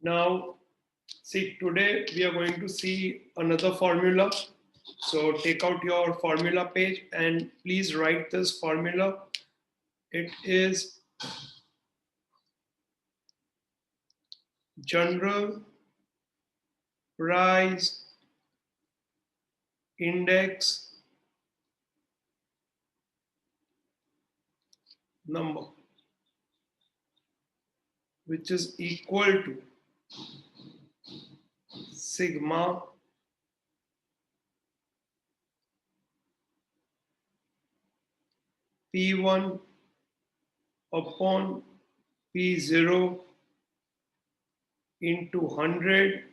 Now, see, today we are going to see another formula. So take out your formula page and please write this formula. It is general price index number, which is equal to sigma P1 upon P0 into 100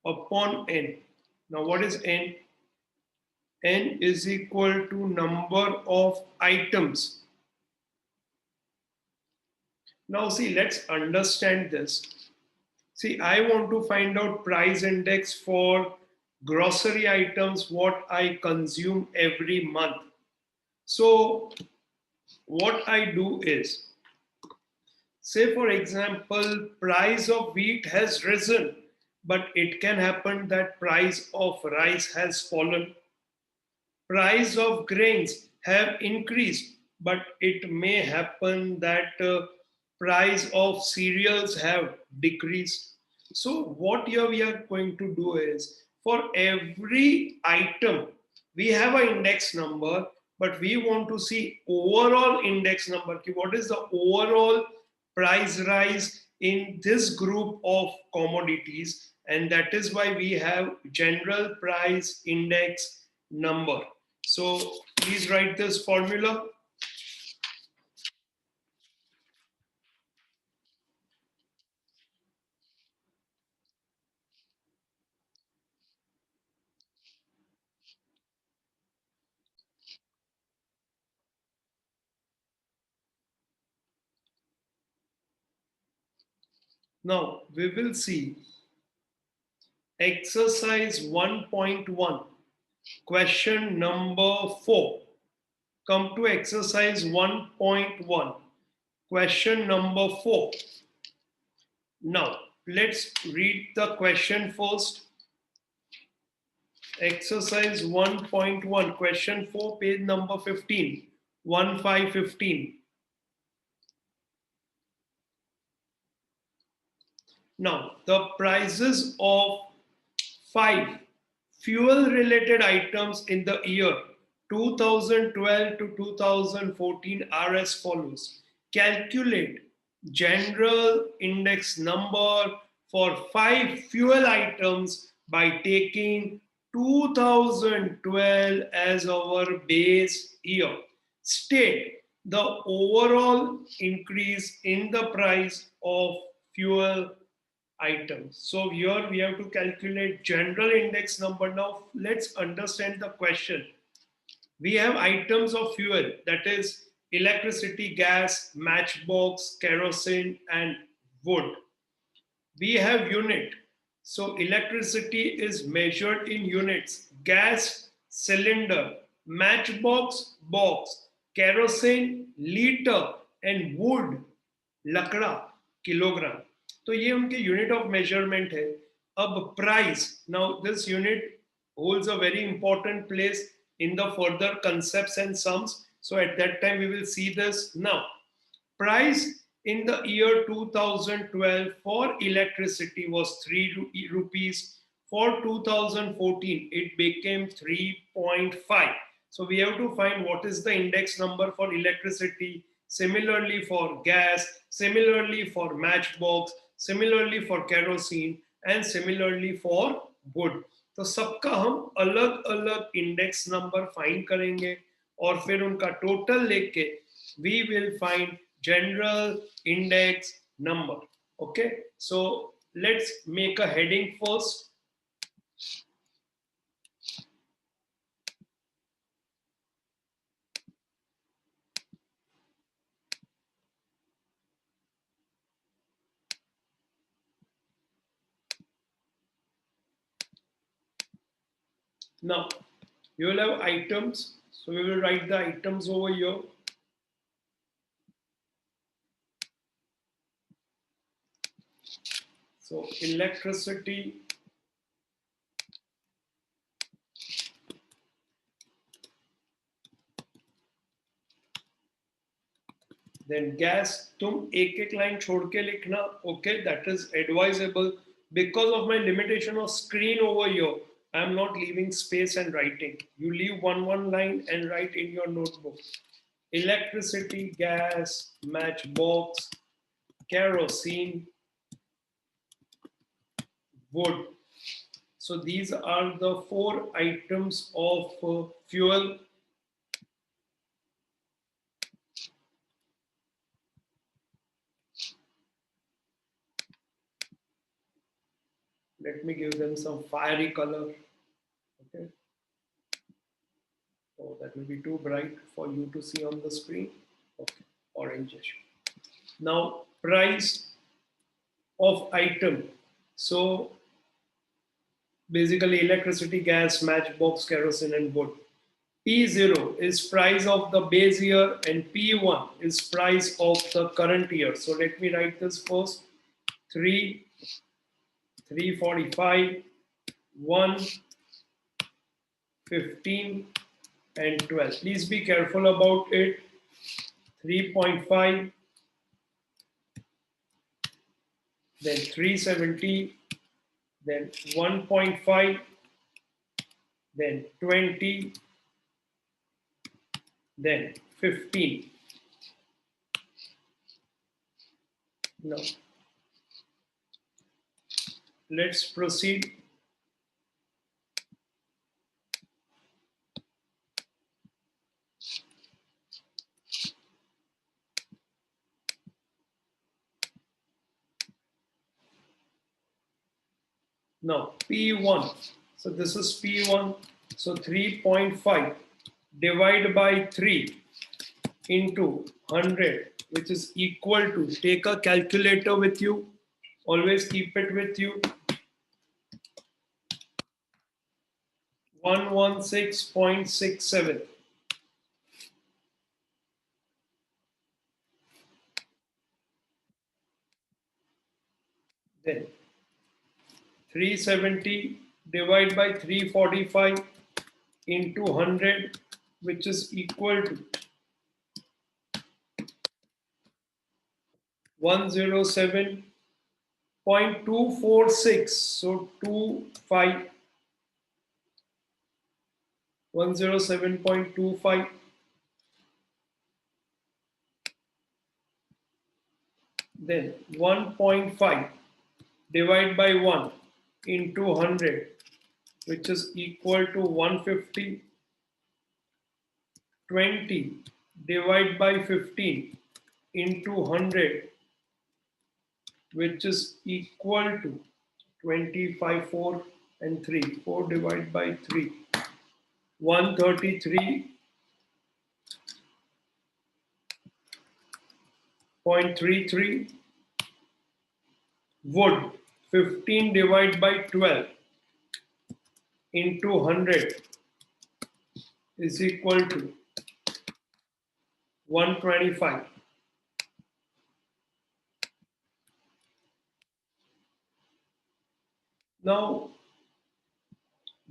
upon N. Now what is N? N is equal to number of items. Now see, let's understand this. See, I want to find out price index for grocery items, what I consume every month. So what I do is, say for example, price of wheat has risen, but it can happen that price of rice has fallen. Price of grains have increased, but it may happen that price of cereals have decreased. So what here we are going to do is, for every item we have an index number, but we want to see overall index number. What is the overall price rise in this group of commodities? And that is why we have general price index number. So please write this formula. Now we will see exercise 1.1, question number 4. Come to exercise 1.1, question number 4. Now let's read the question first. Exercise 1.1, question 4, page number 15, 1515. Now, the prices of 5 fuel related items in the year 2012 to 2014 are as follows. Calculate general index number for 5 fuel items by taking 2012 as our base year. State the overall increase in the price of fuel items. So here we have to calculate general index number. Now let's understand the question. We have items of fuel, that is electricity, gas, matchbox, kerosene and wood. We have unit. So electricity is measured in units. Gas, cylinder, matchbox, box, kerosene, liter and wood, Lakra, kilogram. तो ये उनके unit of measurement है. अब price, now this unit holds a very important place in the further concepts and sums. So at that time we will see this. Now price in the year 2012 for electricity was 3 rupees. For 2014 it became 3.5. So we have to find what is the index number for electricity, similarly for gas, similarly for matchbox, similarly for kerosene and similarly for wood. तो सबका हम अलग अलग index number find करेंगे और फिर उनका total लेके we will find general index number. Okay, so let's make a heading first. Now you will have items, so we will write the items over here. So electricity then gas. तुम एक एक line छोड़ के लिखना. Okay, that is advisable. Because of my limitation of screen over here, I am not leaving space and writing. You leave one line and write in your notebook. Electricity, gas, matchbox, kerosene, wood. So these are the 4 items of fuel. Let me give them some fiery color. Okay. So that will be too bright for you to see on the screen. Okay, orangish. Now, price of item. So basically electricity, gas, matchbox, kerosene and wood. P0 is price of the base year and P1 is price of the current year. So let me write this first. 3, 345, 1, 15 and 12. Please be careful about it. 3.5, then 370, then 1.5, then 20, then 15. Now, let's proceed. Now, P1. So this is P1. So 3.5 divided by 3 into 100, which is equal to, take a calculator with you. Always keep it with you. 116.67. Then 370 divided by 345 into 100, which is equal to 107.246. So 25, 107.25. Then 1.5 divided by 1 into 100, which is equal to 150. 20 divided by 15 into 100, which is equal to 25, 4 and 3. 4 divided by 3. 133.33. Wood. 15 divided by 12 into 100 is equal to 125. Now,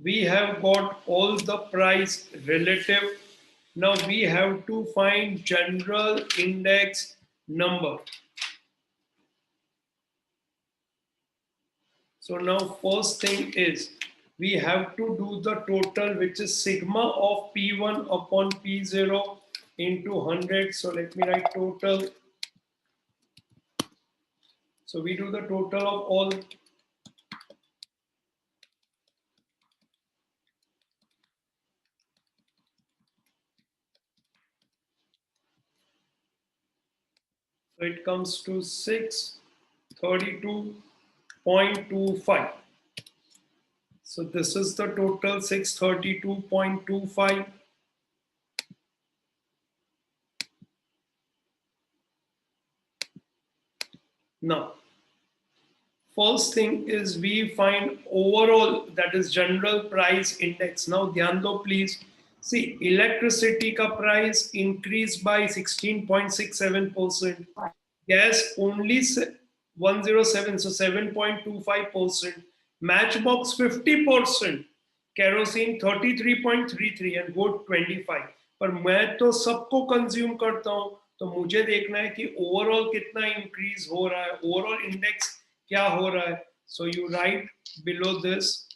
we have got all the price relative. Now we have to find general index number. So now first thing is we have to do the total, which is sigma of P1 upon P0 into 100. So let me write total. So we do the total of all. So it comes to 632.25. So this is the total, 632.25. Now, first thing is we find overall, that is general price index. Now, dhyan do please. See, electricity ka price increased by 16.67%. Gas only 107, so 7.25%, matchbox 50%, kerosene 33.33 and wood 25. पर मैं तो सबको consume करता हूं, तो मुझे देखना है कि ओवरऑल कितना इंक्रीज हो रहा है, ओवरऑल इंडेक्स क्या हो रहा है. So you right below this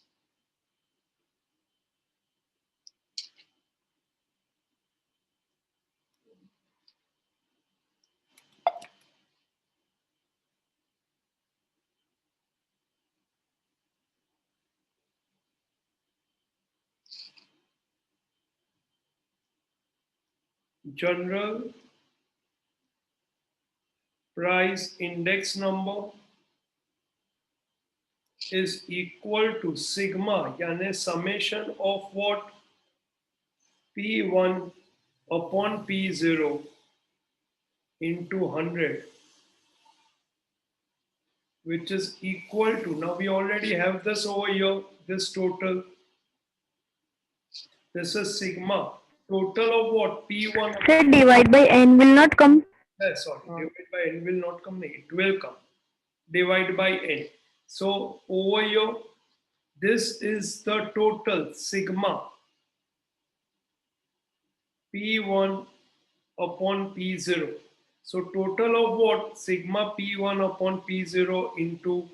general price index number is equal to sigma, यानी summation of what, P1 upon P0 into 100, which is equal to, now we already have this over here, this total, this is sigma, total of what, P1, Sir, divide by n will not come. sorry, divide by n will not come, it will come, divide by n. So over here, this is the total sigma P1 upon P0. So total of what? Sigma P1 upon P0 into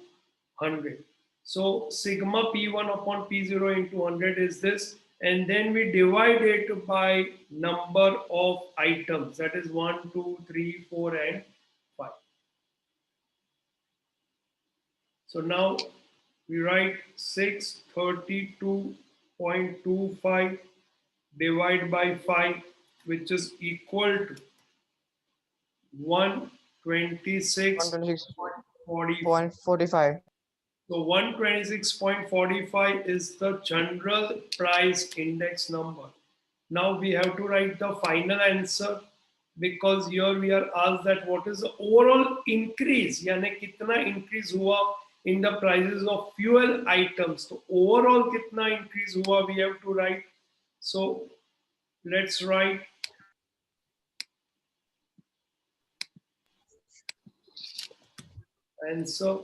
100. So sigma P1 upon P0 into 100 is this. And then we divide it by number of items. That is 1, 2, 3, 4, and 5. So now we write 632.25 divide by 5, which is equal to 126.45. 126.45. So 126.45 is the general price index number. Now we have to write the final answer, because here we are asked that what is the overall increase, यानी कितना increase हुआ in the prices of fuel items. So overall कितना increase हुआ we have to write. So let's write answer,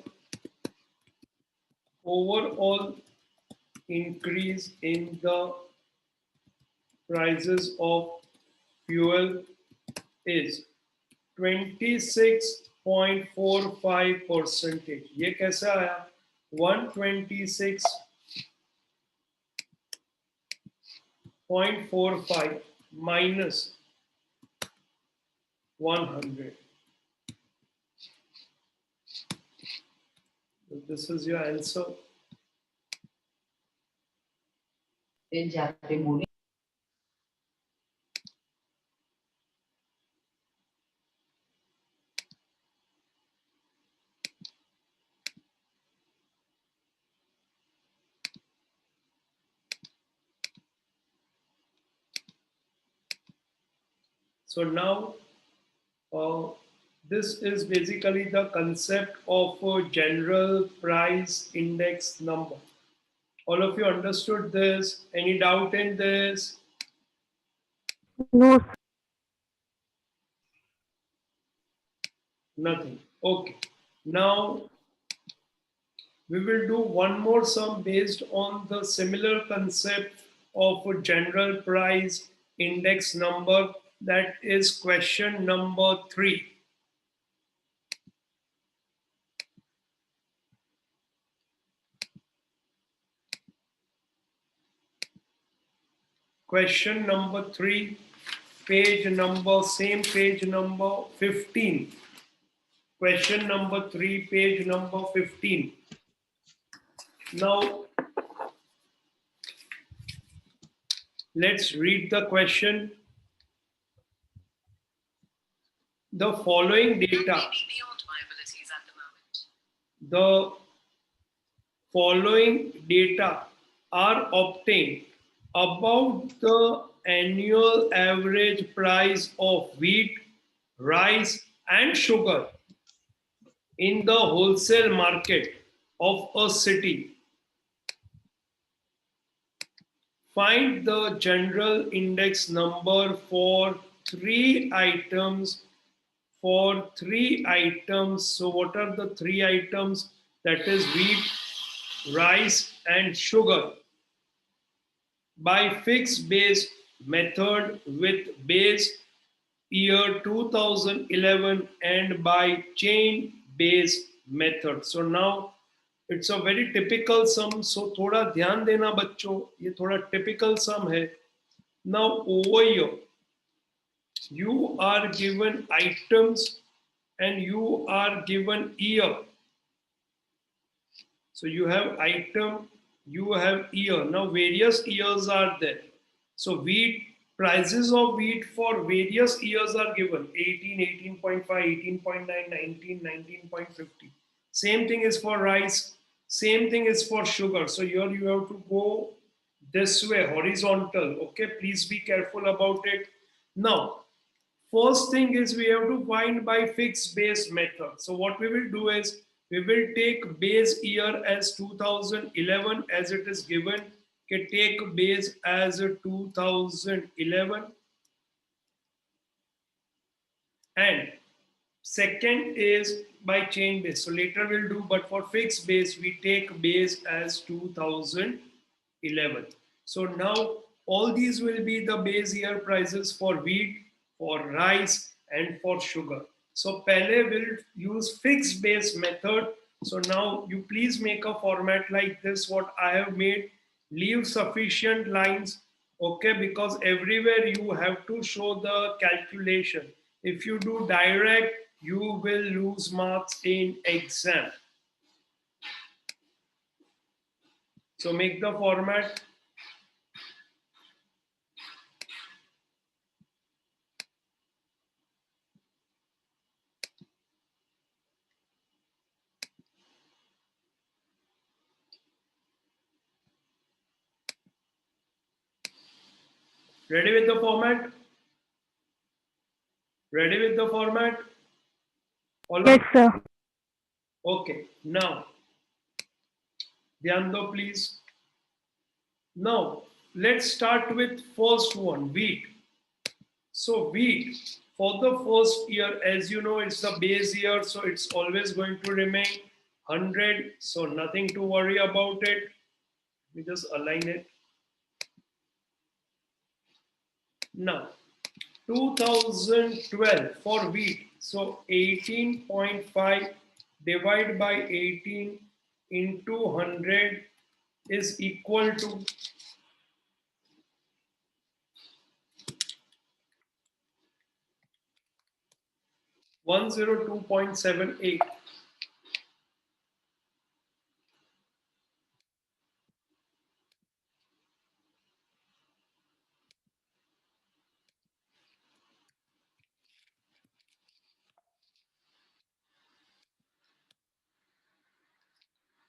overall increase in the prices of fuel is 26.45%. ये कैसे आया? 126.45 minus 100. So this is your answer. So now this is basically the concept of a general price index number. All of you understood this? Any doubt in this? No. Nothing. Okay. Now we will do one more sum based on the similar concept of a general price index number. That is question number 3. Question number 3, page number, same page number 15. Question number 3, page number 15. Now, let's read the question. The following data, the following data are obtained about the annual average price of wheat, rice, and sugar in the wholesale market of a city. Find the general index number for 3 items for three items. So, what are the three items? That is wheat, rice, and sugar by fixed base method with base year 2011 and by chain base method. So now it's a very typical sum. So थोड़ा ध्यान देना बच्चों, ये थोड़ा typical sum है. Now over here you are given items and you are given year. So you have item, you have year. Now various years are there. So wheat, prices of wheat for various years are given 18, 18.5, 18.9, 19, 19.50. Same thing is for rice, same thing is for sugar. So here you have to go this way, horizontal. Okay, please be careful about it. Now, first thing is we have to find by fixed base method. So what we will do is we will take base year as 2011 as it is given. Okay, take base as 2011 and second is by chain base. So later we'll do, but for fixed base, we take base as 2011. So now all these will be the base year prices for wheat, for rice, and for sugar. So Pele will use fixed base method. So now you please make a format like this, what I have made. Leave sufficient lines, okay, because everywhere you have to show the calculation. If you do direct, you will lose marks in exam. So make the format. Ready with the format? Ready with the format? All Yes, right. sir. Okay. Now, ध्यान दो please. Now, let's start with first one, wheat. So wheat for the first year, as you know, it's the base year, so it's always going to remain 100. So nothing to worry about it. We just align it. Now, 2012 for wheat. So 18.5 divided by 18 into 100 is equal to 102.78.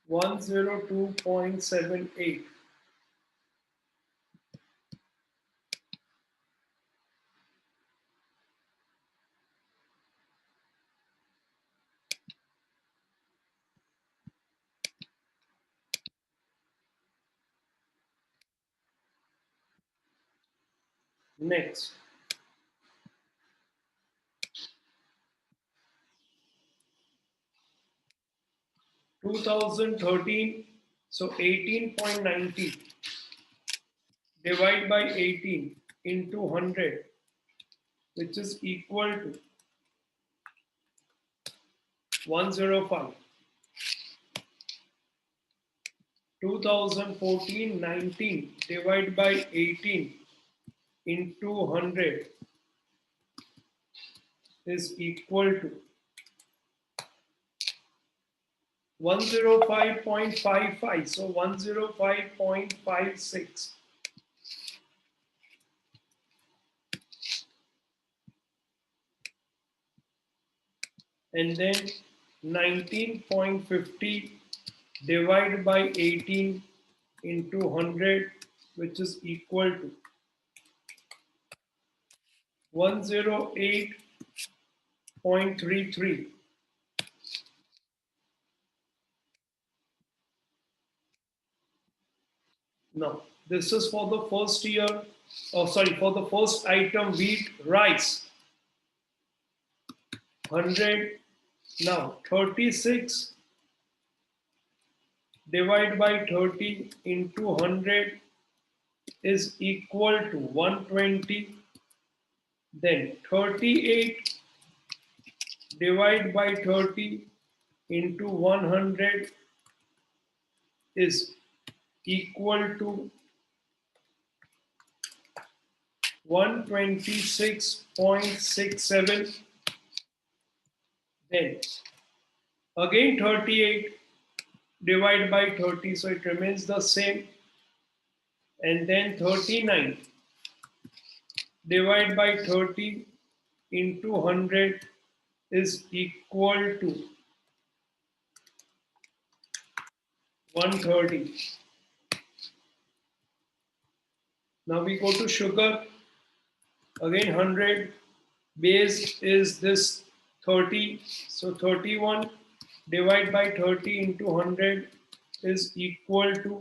One zero two point seven eight. Next, 2013. So 18.90 divided by 18 into 100, which is equal to 105. 2014 19 divided by 18 into 100 is equal to 105.55. So 105.56. And then 19.50 divided by 18 into 100, which is equal to 108.33. Now, this is for the first year, for the first item, wheat, rice. 100. Now 36 divided by 30 into 100 is equal to 120. Then 38 divided by 30 into 100 is equal to 126.67. Then again 38 divided by 30, so it remains the same. And then 39 divided by 30 into 100 is equal to 130. Now we go to sugar. Again 100. Base is this 30. So 31 divided by 30 into 100 is equal to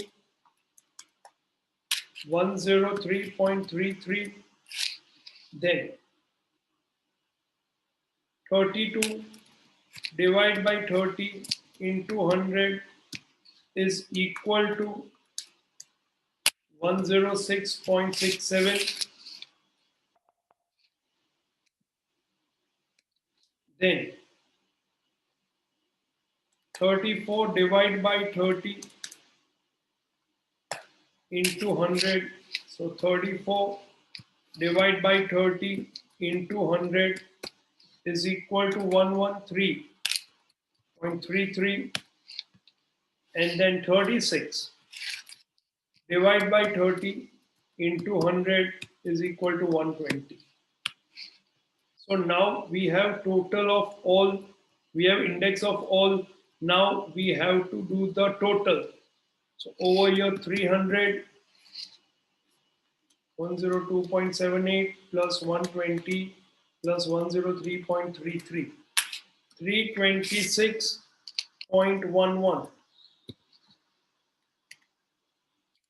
103.33. Then 32 divided by 30 into 100 is equal to 106.67. Then 34 divided by 30 into 100. So 34 divided by 30 into 100 is equal to 113.33. And then 36 divided by 30 into 100 is equal to 120. So now we have total of all, we have index of all. Now we have to do the total. So over here 300, 102.78 plus 120 plus 103.33, 326.11,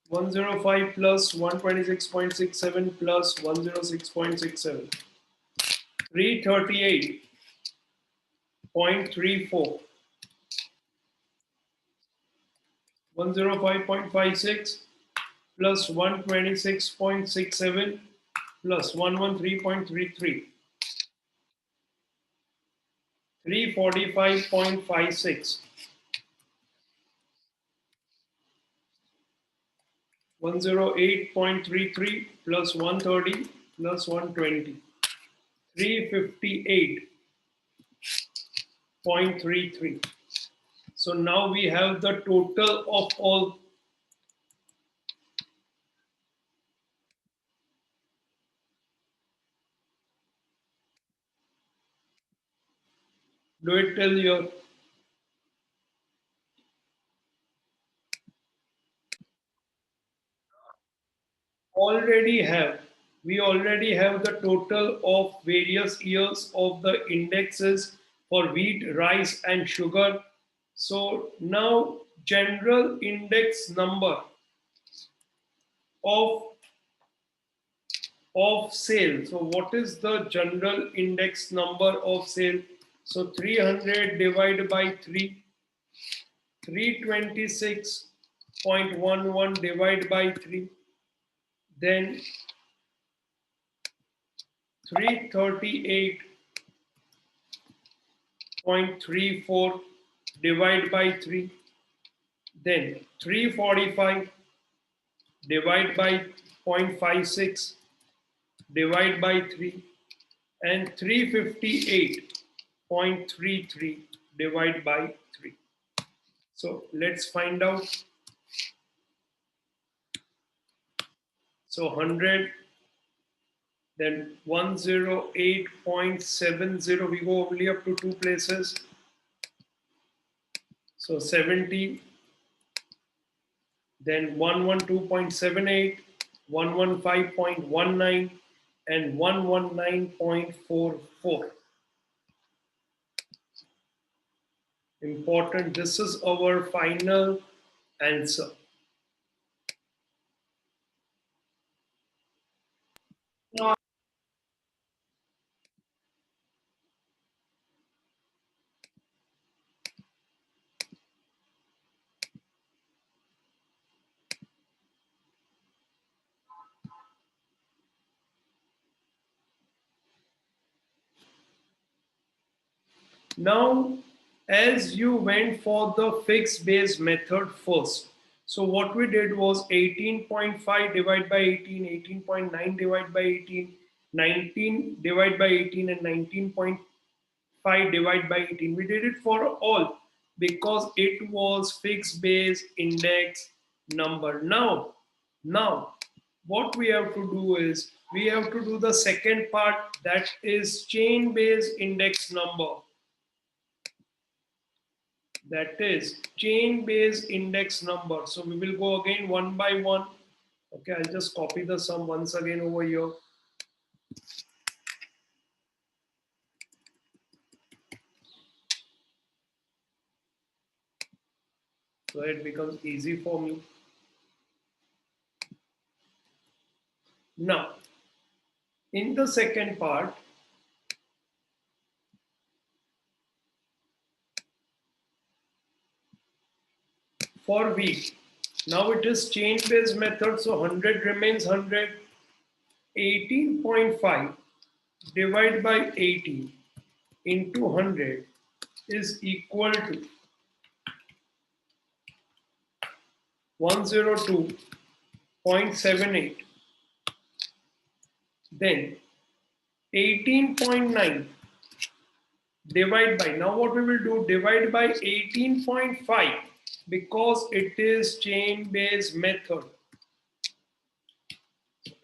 105 plus 126.67 plus 106.67, 338.34, 105.56 plus 126.67 plus 113.33, 345.56, 108.33 plus 130 plus 120, 358.33. So now we have the total of all. Do it till your already have. We already have the total of various years of the indexes for wheat, rice, and sugar. So now general index number of sale. So what is the general index number of sale? So 300 divided by 3, 326.11 divided by 3, then 338.34 divided by 3, then 345 divided by 0.56 divided by 3, and 358.33 divided by 3. So let's find out. So 100, then 108.70, we go only up to two places. So 70, then 112.78, 115.19, and 119.44. Important, this is our final answer. Now, as you went for the fixed base method first, so what we did was 18.5 divided by 18, 18.9 divided by 18, 19 divided by 18, and 19.5 divided by 18. We did it for all because it was fixed base index number. Now, what we have to do is we have to do the second part, that is chain base index number. That is chain base index number. So we will go again one by one. Okay, I'll just copy the sum once again over here. So it becomes easy for me. Now, in the second part, for week, now it is chain based method, so 100 remains 100. 18.5 divided by 18 into 100 is equal to 102.78. Then 18.9 divide by, now what we will do, divide by 18.5 because it is chain based method.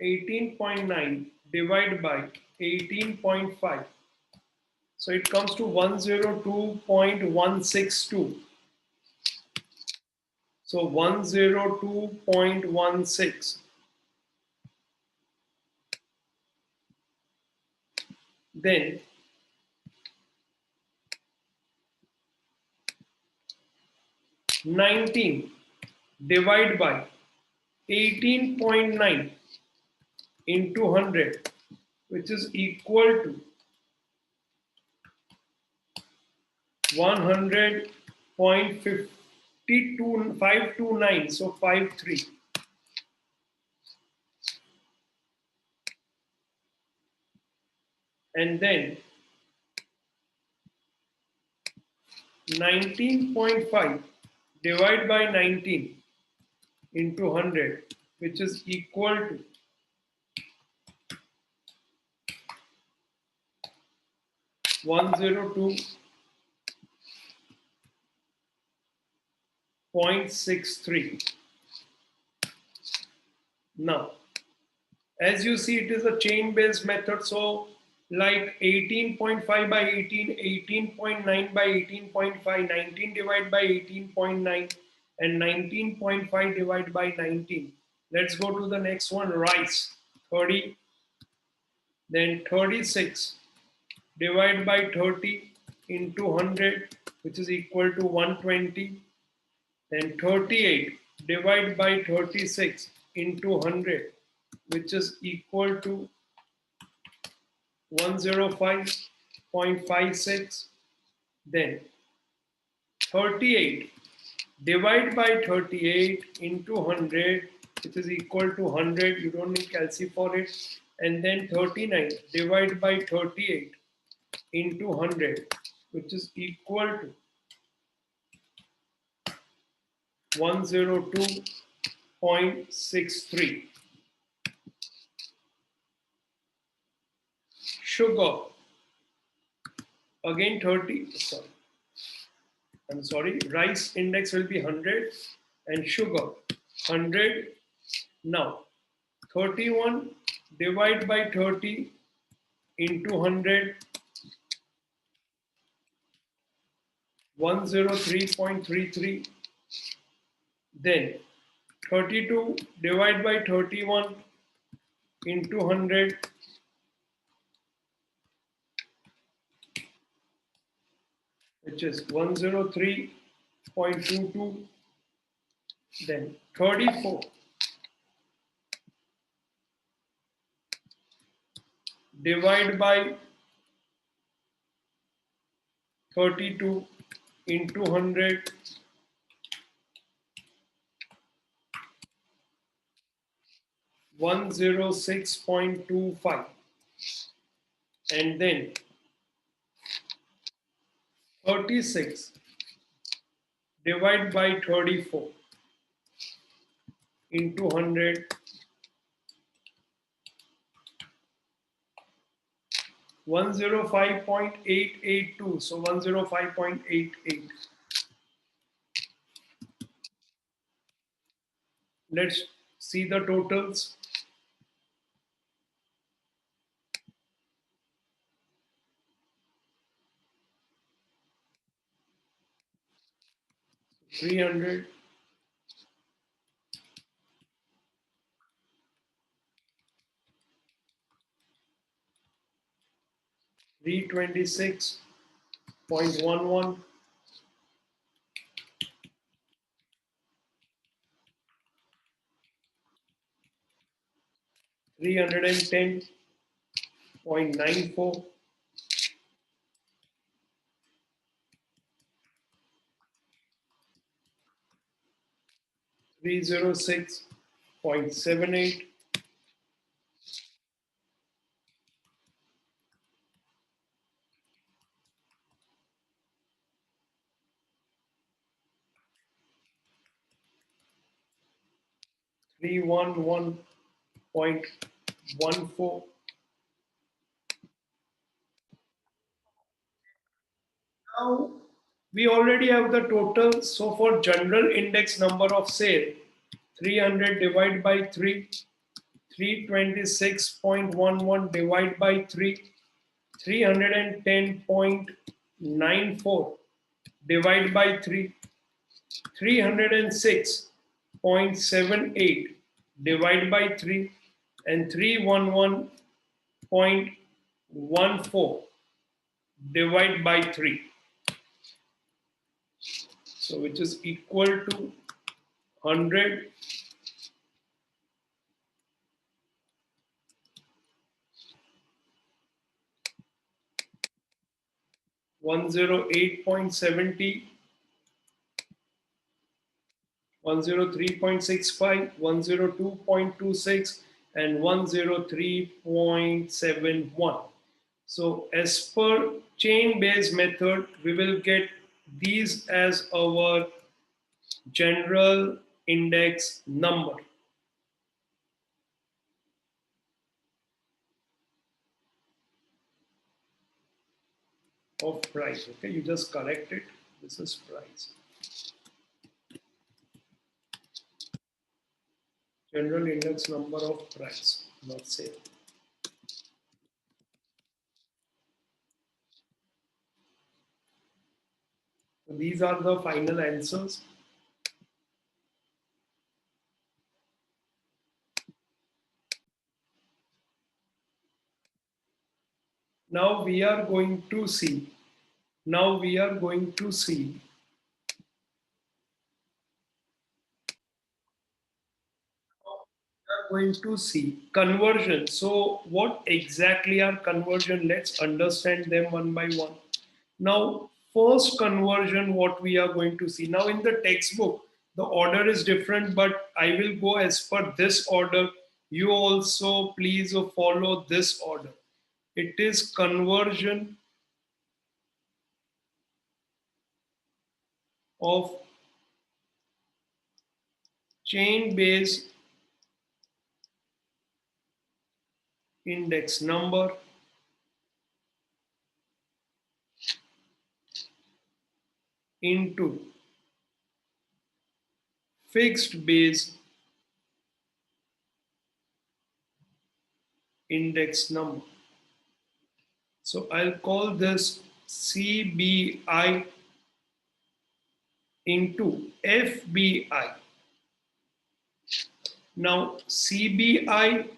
18.9 divided by 18.5, so it comes to 102.162. So 102.16. Then 19 divided by 18.9 into 100, which is equal to 100.52529, so 53. And then 19.5 divided by 19 into 100, which is equal to 102.63. Now, as you see, it is a chain based method. So, like 18.5 by 18, 18.9 by 18.5, 19 divided by 18.9, and 19.5 divided by 19. Let's go to the next one, rice. 30, then 36 divided by 30 into 100, which is equal to 120. Then 38 divided by 36 into 100, which is equal to 105.56. Then 38 divided by 38 into 100, which is equal to 100. You don't need calci for it. And then 39 divided by 38 into 100, which is equal to 102.63. Sugar, again 30, rice index will be 100 and sugar 100. Now 31 divided by 30 into 100, 103.33. Then 32 divided by 31 into 100, which is 103.22. Then 34 divided by 32 into 100, 106.25. And then 36 divided by 34 into 100, 105.882. So 105.88. Let's see the totals. 300, 326.11, 310.94, 306.78, 311.14. Now we already have the total. So for general index number of sale, 300 divided by 3, 326.11 divided by 3, 310.94 divided by 3, 306.78 divided by 3, and 311.14 divided by 3. So which is equal to 100, 108.70, 103.65, 102.26, and 103.71. So as per chain-based method, we will get these as our general index number of price. Okay, you just correct it. This is price. General index number of price, not sale. So these are the final answers. Now we are going to see. Now we are going to see going to see conversion. So what exactly are conversion? Let's understand them one by one. Now, first conversion, what we are going to see. Now in the textbook, the order is different, but I will go as per this order. You also please follow this order. It is conversion of chain based index number into fixed base index number. So I'll call this CBI into FBI. Now CBI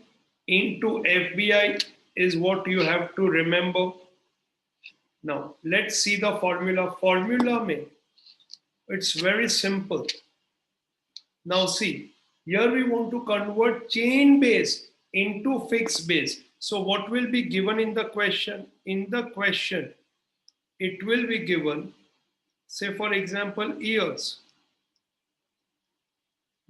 into FBI is what you have to remember. Now let's see the formula. Formula mein, it's very simple. Now see, here we want to convert chain base into fixed base. So what will be given in the question? In the question, it will be given, say for example, years,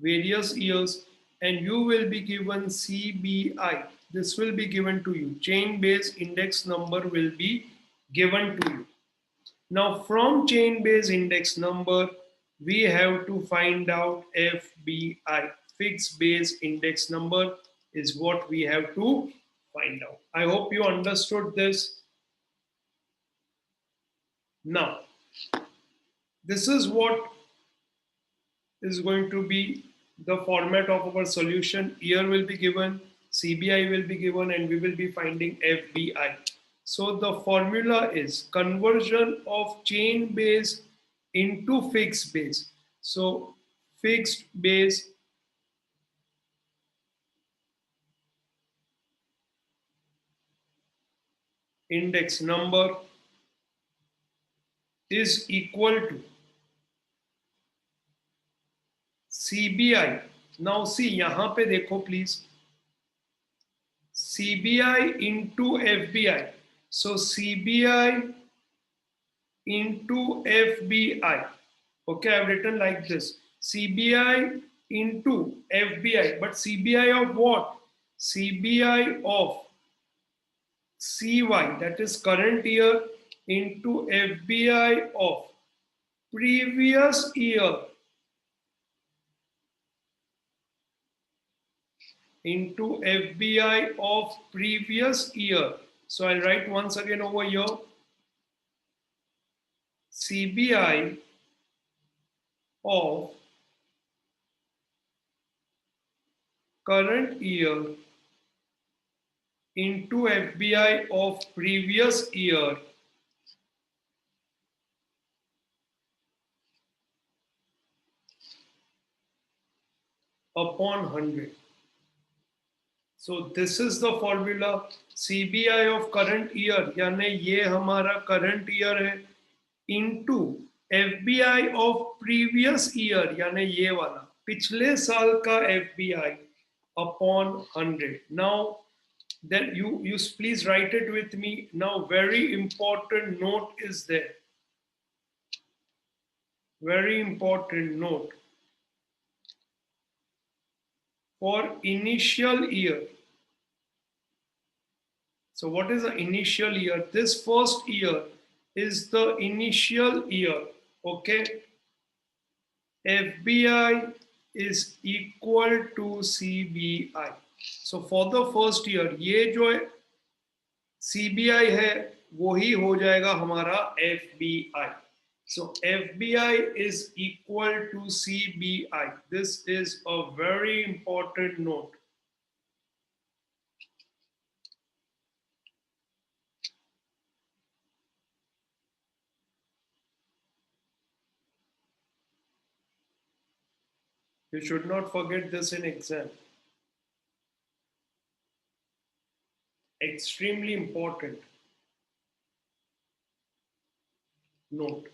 various years, and you will be given CBI. This will be given to you. Chain base index number will be given to you. Now from chain based index number, we have to find out FBI. Fixed base index number is what we have to find out. I hope you understood this. Now, this is what is going to be the format of our solution. Year will be given, CBI will be given, and we will be finding FBI. So the formula is conversion of chain base into fixed base. So fixed base index number is equal to CBI. Now see यहाँ पे देखो please. CBI into FBI. So CBI into FBI. Okay, I've written like this. CBI into FBI. But CBI of what? CBI of CY, that is current year, into FBI of previous year into FBI of previous year. So I'll write once again over here. CBI of current year into FBI of previous year upon 100. So this is the formula. CBI of current year, यानी ये हमारा current year है, into FBI of previous year, यानी ये वाला पिछले साल का FBI upon 100. Now then you please write it with me. Now very important note is there. Very important note. For initial year. So what is the initial year? This first year is the initial year. Okay. FBI is equal to CBI. So for the first year, ये जो CBI है वही हो जाएगा हमारा FBI. So FBI is equal to CBI. This is a very important note. You should not forget this in exam. Extremely important note.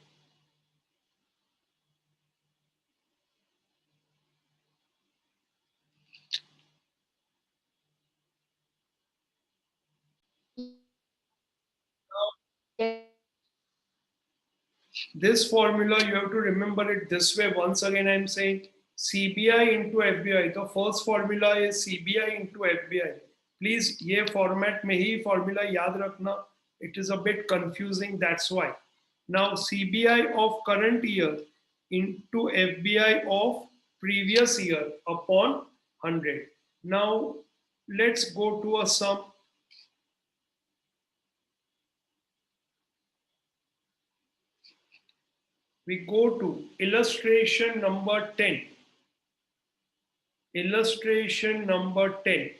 This formula, you have to remember it this way. Once again, I'm saying CBI into FBI. The first formula is CBI into FBI. Please, ये format में ही formula याद रखना. It is a bit confusing. That's why. Now CBI of current year into FBI of previous year upon 100. Now let's go to a sum. We go to illustration number 10. Illustration number 10.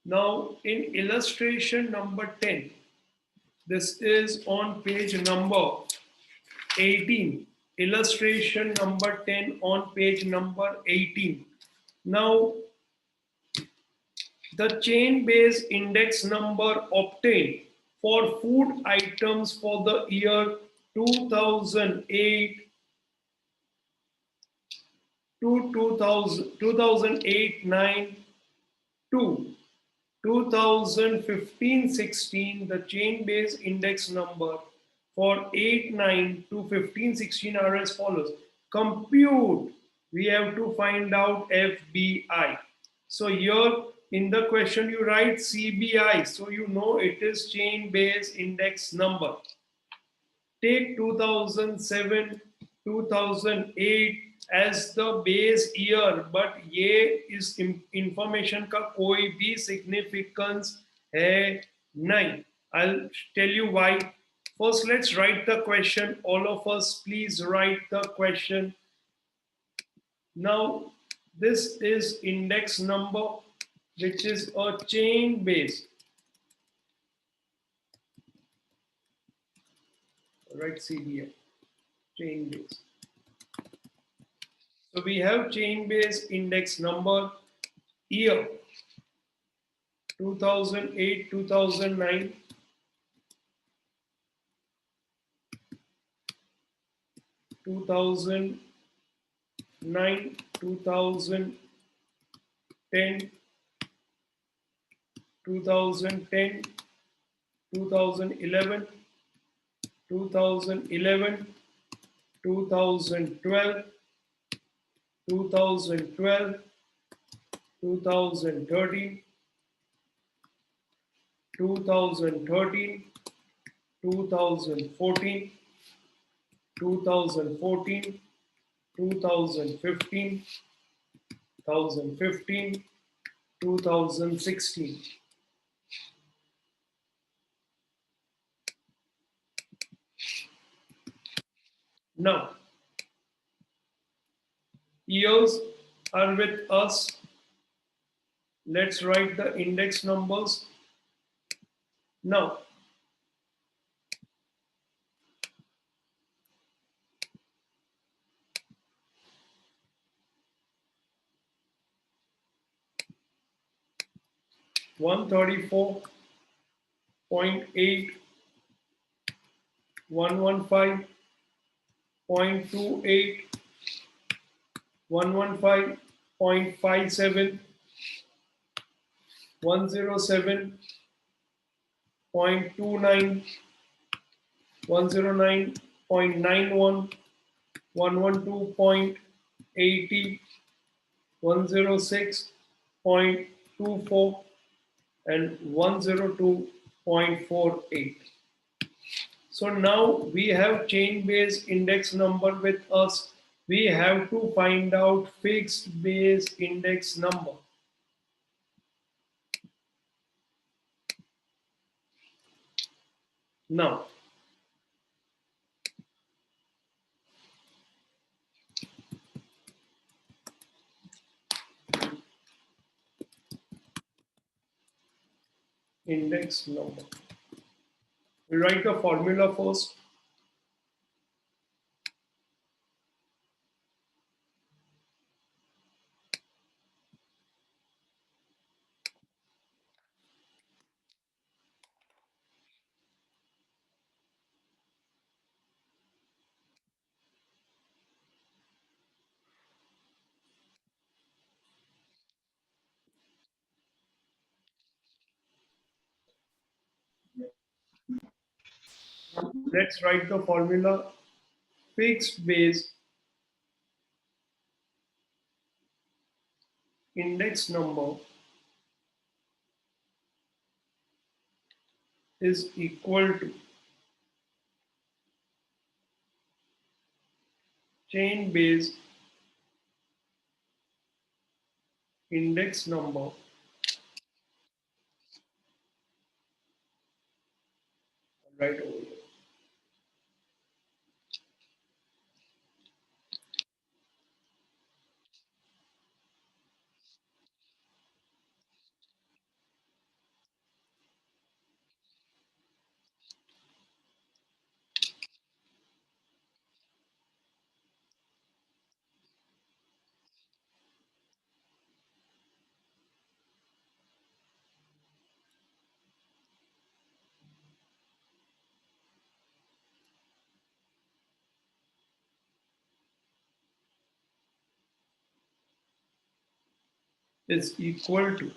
Now in illustration number 10, This is on page number 18. Illustration number 10 on page number 18. Now, the chain based index number obtained for food items for the year 2008 to 2008 9 to 2015-16, the chain based index number for 8 9 to 15-16 are as follows. Compute, we have to find out FBI. So here in the question you write CBI, so you know it is chain based index number. Take 2007 2008 as the base year, but ये इस information का कोई भी significance है नहीं. I'll tell you why. First, let's write the question. All of us, please write the question. Now, this is index number, which is a chain base. Right, CBA, chain base. So we have chain based index number year 2008 2009, 2009 2010, 2010, 2011, 2011, 2012, 2012, 2013, 2013, 2014, 2014, 2015, 2015, 2016. Now, years are with us. Let's write the index numbers. Now, one 134.8, 115.28, 115.57, 107.29, 109.91, 112.80, 106.24, and 102.48. So now we have chain based index number with us. We have to find out fixed base index number. Now, index number. We write the formula first. Let's write the formula. Fixed base index number is equal to chain base index number right over here. is equal to,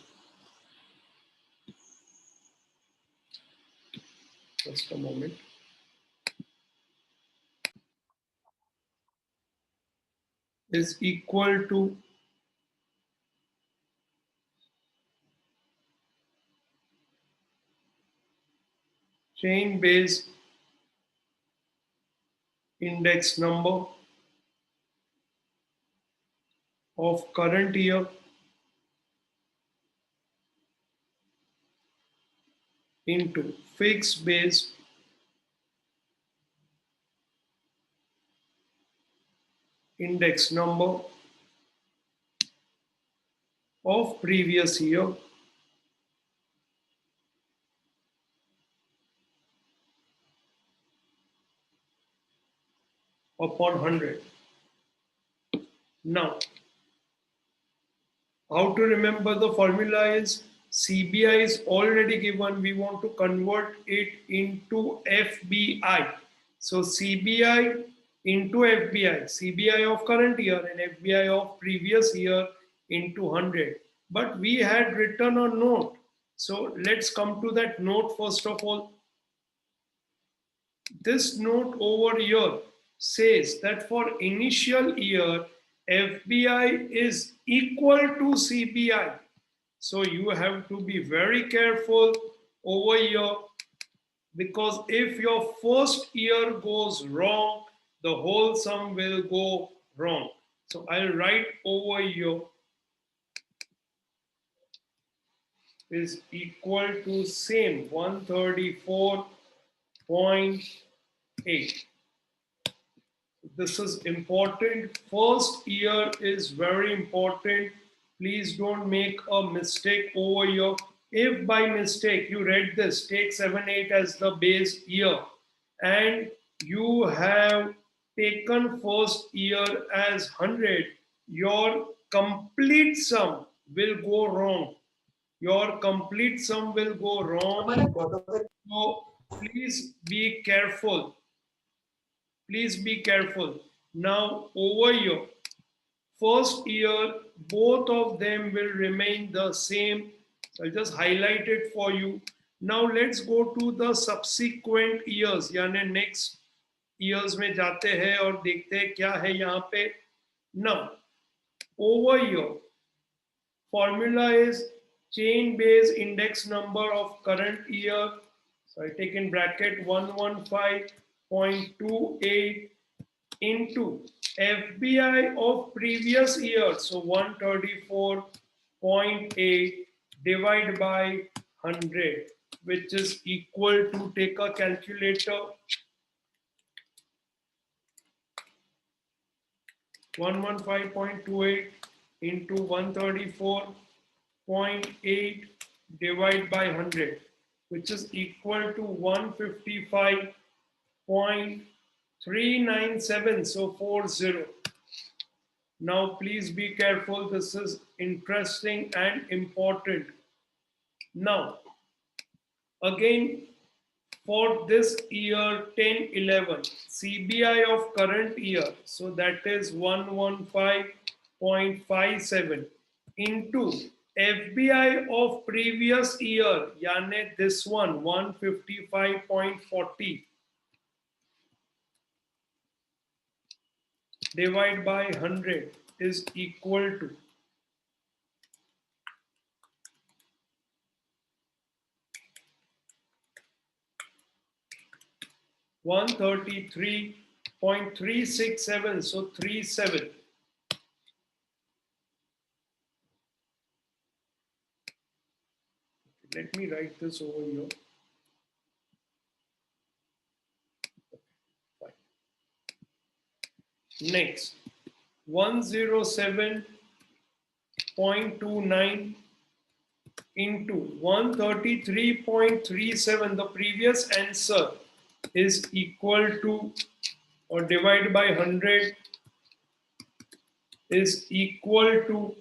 just a moment, is equal to chain based index number of current year into fixed based index number of previous year upon 100. Now, how to remember the formula is CBI is already given. We want to convert it into FBI. So CBI into FBI, CBI of current year and FBI of previous year into 100. But we had written a note. So let's come to that note first of all. This note over here says that for initial year, FBI is equal to CBI. So you have to be very careful over here, because if your first year goes wrong, the whole sum will go wrong. So I'll write over here is equal to same 134.8. This is important. First year is very important. Please don't make a mistake over here. If by mistake you read this, take 7, 8 as the base year, and you have taken first year as 100, your complete sum will go wrong. Your complete sum will go wrong. So please be careful. Please be careful. Now over here, first year, both of them will remain the same. So I'll just highlight it for you. Now let's go to the subsequent years, यानी next years में जाते हैं और देखते हैं क्या है यहाँ पे. Now over here, formula is chain based index number of current year. So I take in bracket 115.28 into FBI of previous year. So 134.8 divided by 100, which is equal to, take a calculator, 115.28 into 134.8 divided by 100, which is equal to 155.397, so 40. Now please be careful, this is interesting and important. Now again, for this year 10-11, CBI of current year, so that is 115.57 into FBI of previous year, yani this one 155.40 divided by 100 is equal to 133.367, so 37. Let me write this over here. Fine. Next, 107.29 into 133.37, the previous answer, is equal to, or divided by 100 is equal to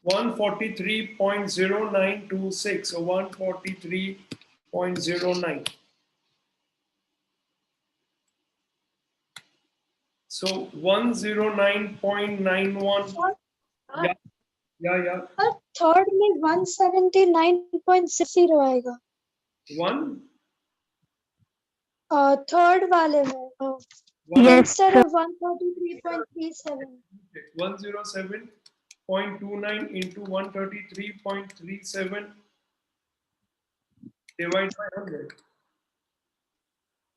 143.0926, or 143.09. So 109.91. Yeah, yeah, yeah. और third में 179.60 आएगा One. Third वाले में One. Yes, instead sir. Of 133.37 107.29 into 133.37 divided by 100.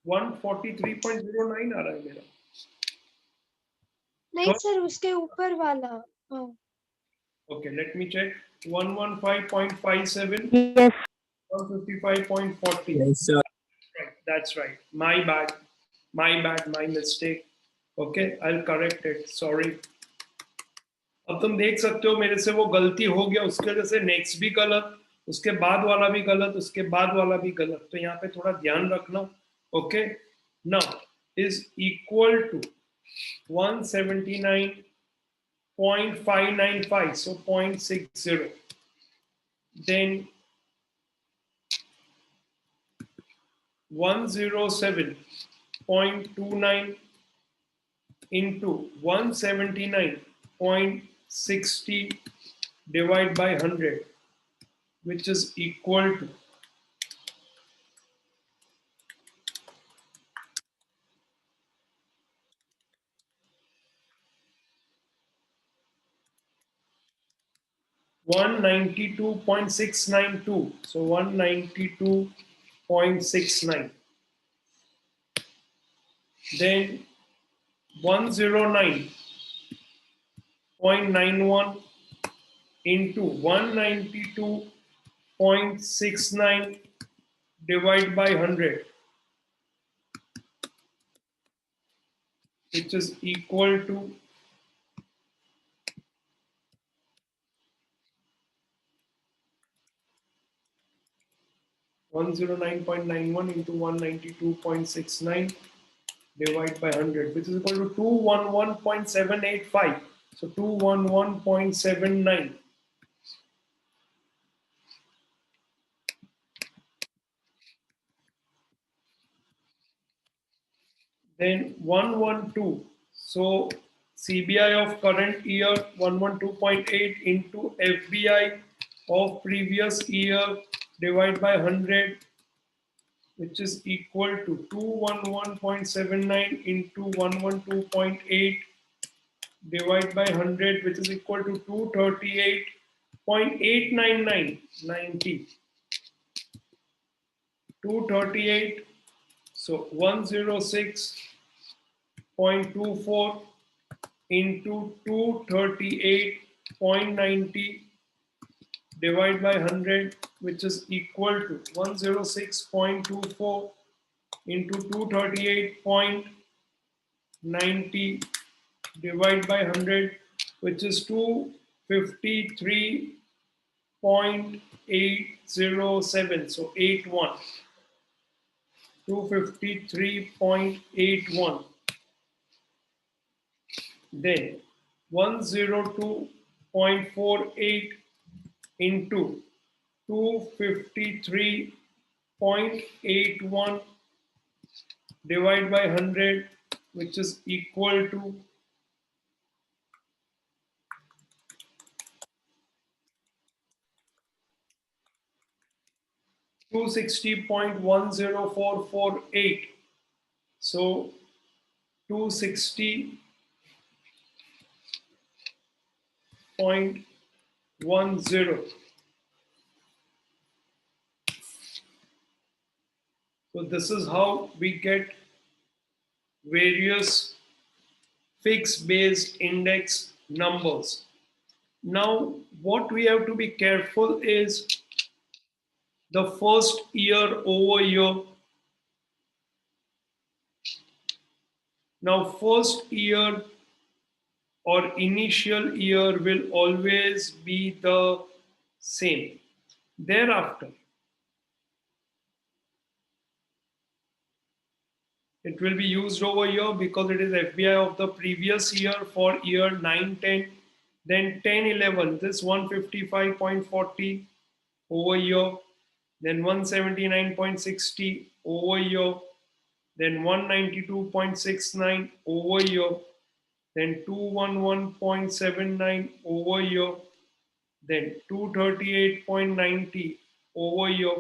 143.09 आ रहा है मेरा. नहीं sir उसके ऊपर वाला Okay, let me check. 115.57, Yes. 155.40. Yes, sir. Right, that's right. My bad. My bad. My mistake. Okay, I'll correct it. Sorry. अब तुम देख सकते हो मेरे से वो गलती हो गया, उसके वजह से नेक्स्ट भी गलत, उसके बाद वाला भी गलत, उसके बाद वाला भी गलत. तो यहाँ पे थोड़ा ध्यान रखना. Okay, now is equal to 179.595, so 0.60. Then 107.29 into 179.60 divided by 100, which is equal to 192.692. So 192.69. Then 109.91 into 192.69 divided by 100, which is equal to 109.91 into 192.69 divided by 100, which is equal to 211.785. So 211.79. Then 112. So CBI of current year 112.8 into FBI of previous year divided by 100, which is equal to 211.79 into 112.8 divided by 100, which is equal to 238.899 90. 238. So 106.24 into 238.90 divided by 100, which is equal to 106.24 into 238.90 divided by 100, which is 253.807. So 81. 253.81. Then 102.48 into 253.81 divided by 100, which is equal to 260.10448. So 260.10. So this is how we get various fixed based index numbers. Now, what we have to be careful is the first year over year. Now, first year or initial year will always be the same. Thereafter, it will be used over here because it is FBI of the previous year for year 9, 10. Then 10, 11, this 155.40 over here. Then 179.60 over here. Then 192.69 over here. then 211.79 over here, then 238.90 over here,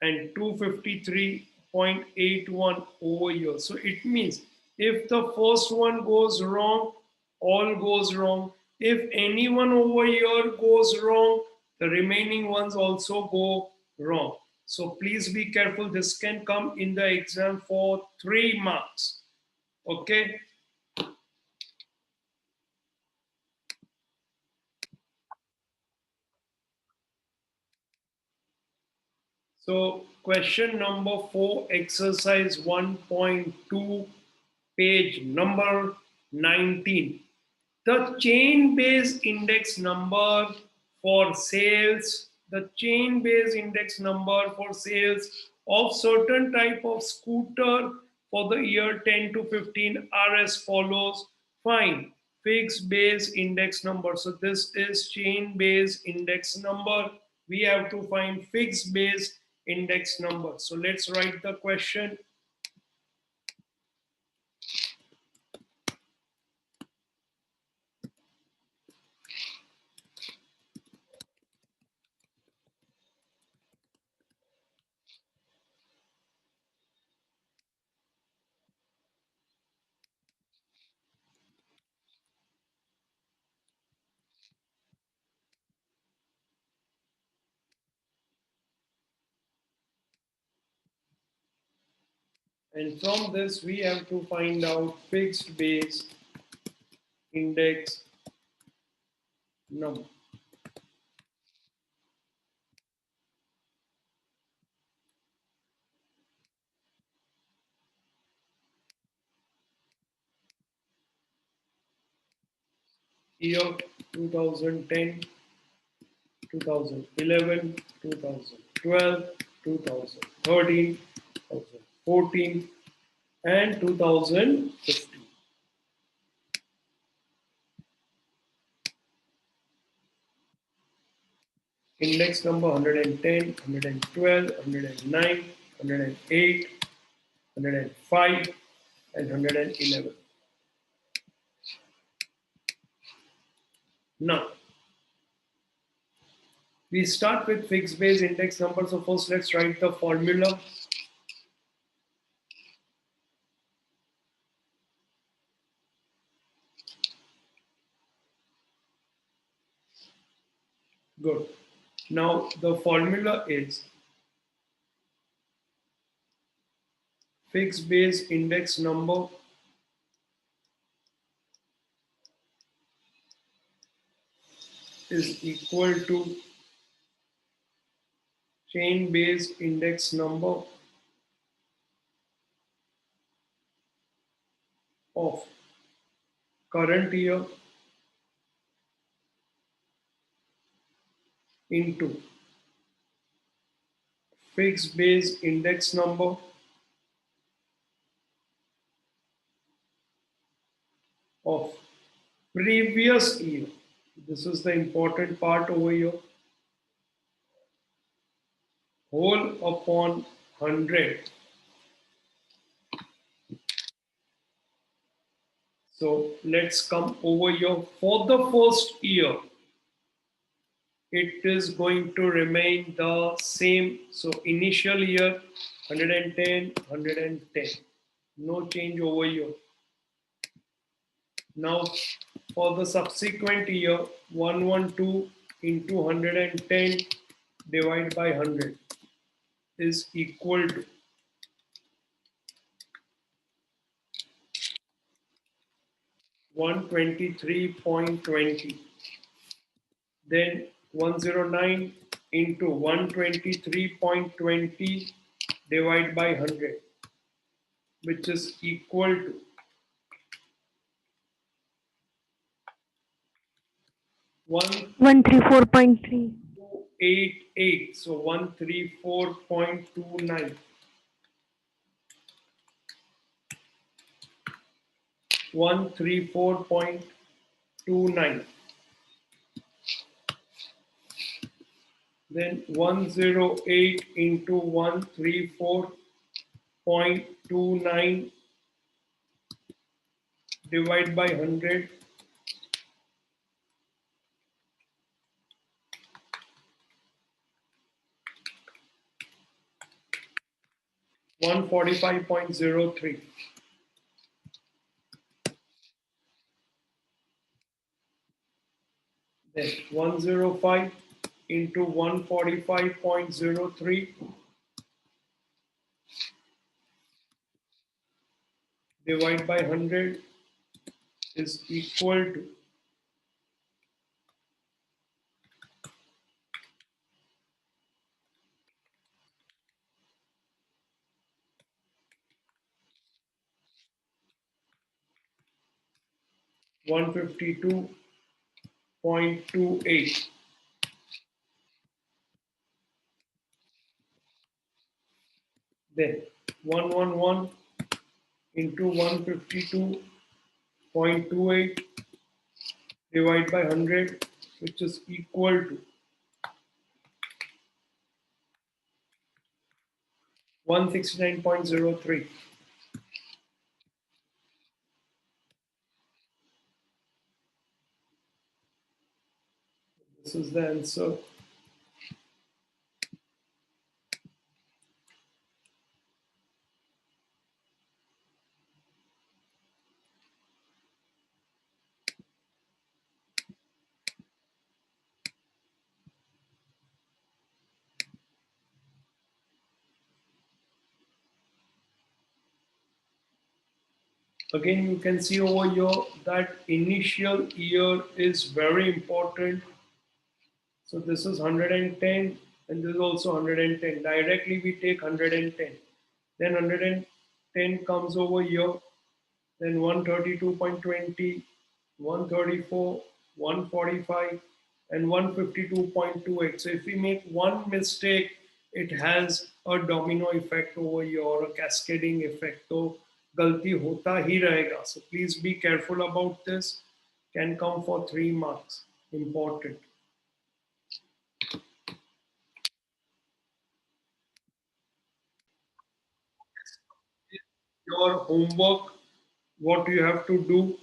and 253.81 over here. So it means if the first one goes wrong, all goes wrong. If any one over here goes wrong, the remaining ones also go wrong. So please be careful. This can come in the exam for 3 marks. Okay. So question number 4, exercise 1.2, page number 19. The chain based index number for sales, the chain based index number for sales of certain type of scooter for the year 10 to 15 are as follows. Find fixed base index number. So this is chain based index number. We have to find fixed base index number. So let's write the question. And from this, we have to find out fixed base index number. Year 2010, 2011, 2012, 2013, 2014, and 2015. Index number 110, 112, 109, 108, 105, and 111. Now, we start with fixed base index number. So first let's write the formula. Good. Now the formula is fixed base index number is equal to chain based index number of current year into fixed base index number of previous year. This is the important part over here. Whole upon 100. So let's come over here. For the first year, it is going to remain the same. So initial year 110, 110. No change over here. Now for the subsequent year 112 into 110 divided by 100 is equal to 123.20. Then 109 into 123.20 divided by 100, which is equal to 134.3. 188. So 134.29. 134.29. Then 108 into 134.29 divide by 100. 145.03. Then 105 into 145.03 divide by 100 is equal to 152.28. Then 111 into 152.28 divide by 100, which is equal to 169.03. This is the answer. Again, you can see over here that initial year is very important. So this is 110 and this is also 110. Directly we take 110. Then 110 comes over here. Then 132.20, 134, 145, and 152.28. So if we make one mistake, it has a domino effect over here or a cascading effect. So galti hota hi rahega. So please be careful about this. Can come for 3 marks. Important. Your homework, what you have to do